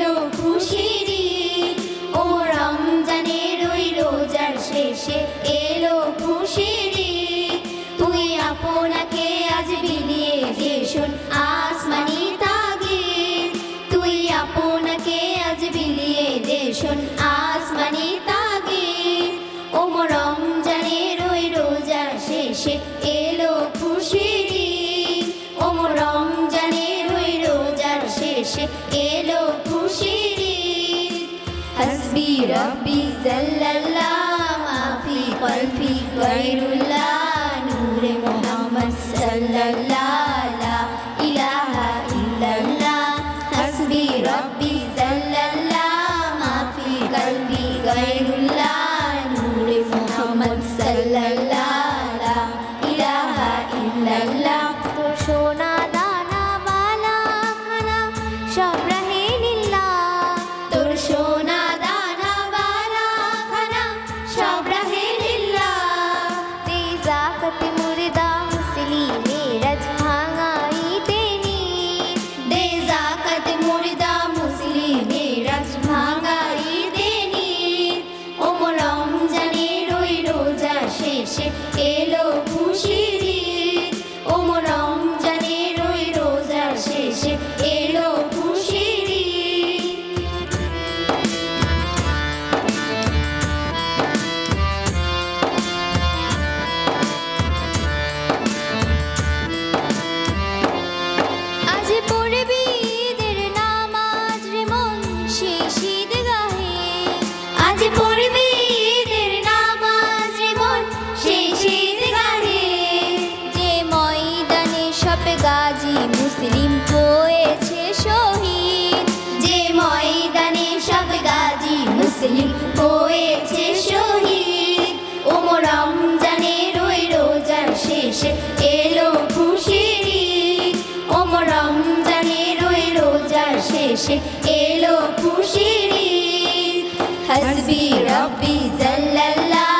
এলো খুশির ঈদ। ও রমজানের ওই রোজার শেষে এলো খুশির ঈদ। তুই আপনাকে আজ বিলিয়ে দে শোন আসমানি তাগিদ। তুই আপনাকে আজ বিলিয়ে দে শোন আসমানি তাগিদ। ও রমজানের ওই রোজার শেষে এলো খুশির ঈদ। ও রমজানের ওই রোজার শেষে এলো খুশির ঈদ। হাসবি রব্বি জাল্লাল্লাহ মা ফি কলবি গায়রুল্লাহ নূরে মুহাম্মদ সাল্লাল্লাহ লা ইলাহা ইল্লাল্লাহ। হাসবি রব্বি জাল্লাল্লাহ মা ফি কলবি গায়রুল্লাহ নূরে মুহাম্মদ সাল্লাল্লাহ লা ইলাহা ইল্লাল্লাহ। তো সোনা দানা বালা খানা সব রাহে লিল্লাহ। তোর সোনা দানা বালা খানা সব রাহে লিল্লাহ। দে জাকাত মুর্দা মুসলিমের আজ ভাঙাইতে নিদ। দে জাকাত মুর্দা মুসলিমের আজ ভাঙাইতে নিদ। ও রমজানের ওই রোজা শেষে এলো খুশির ঈদ। ও রমজানের ওই রোজা শেষে এলো খুশির ঈদ। আজ পড়বি ঈদের নামাজ রে মন শেষ ঈদগাহে। আজ পড়বি ঈদের নামাজ রে মন শেষ ঈদগাহে। যে ময়দানে সব গাজী মুসলিম হয়েছে শহীদ। যে ময়দানে সব গাজী মুসলিম হয়েছে শহীদ। ও রমজানের ওই রোজার শেষে এলো খুশির ঈদ। ও রমজানের ওই রোজার শেষে এলো খুশির ঈদ। হাসবি রব্বি জাল্লাল্লাহ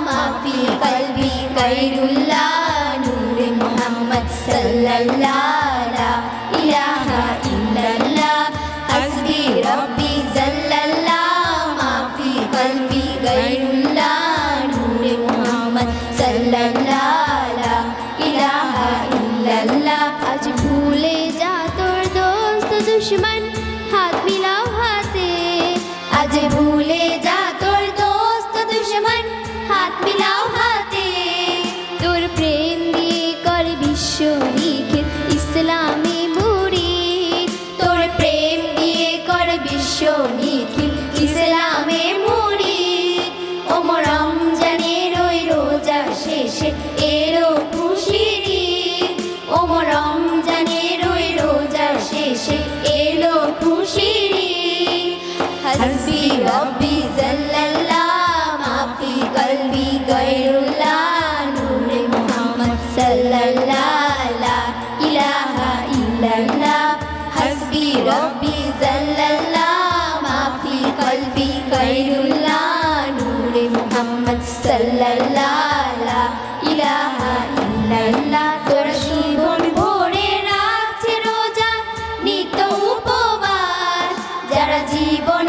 মা ফি কলবি গায়রুল্লাহ নূরে মুহাম্মদ সাল্লাল্লাহ লা ইলাহা ইল্লাল্লাহ। হাসবি রব্বি জাল্লাল্লাহ মা ফি কলবি গায়রুল্লাহ নূরে মুহাম্মদ সাল্লাল্লাহ লা ইলাহা ইল্লাল্লাহ। আজ ভুলে যা তোর দোস্ত দুশ্মন হাত মিলাও হাতে। আজ ভুলে যা তোর দোস্ত দুশ্মন হাত মিলাও হাতে। তোর প্রেম দিয়ে কর বিশ্ব নিখিল ইসলামে মুরিদ। তোর প্রেম দিয়ে কর বিশ্ব নিখিল ইসলামে মুরিদ। ও রমজানের ওই রোজা শেষে এলো খুশির ঈদ। ও রমজানের ওই রোজা শেষে এলো খুশির ঈদ। হাসবি রব্বি জাল্লাল্লাহ মা ফি কলবি গায়রুল্লাহ নূরে মুহাম্মদ সাল্লাল্লাহ লা ইলাহা ইল্লাল্লাহ। হাসবি রব্বি জাল্লাল্লাহ মা ফি কলবি গায়রুল্লাহ নূরে মুহাম্মদ সাল্লাল্লাহ লা ইলাহা ইল্লাল্লাহ। তোর জীবন ভরে রাখছে রোজা নিত্য উপবাস। যারা জীবন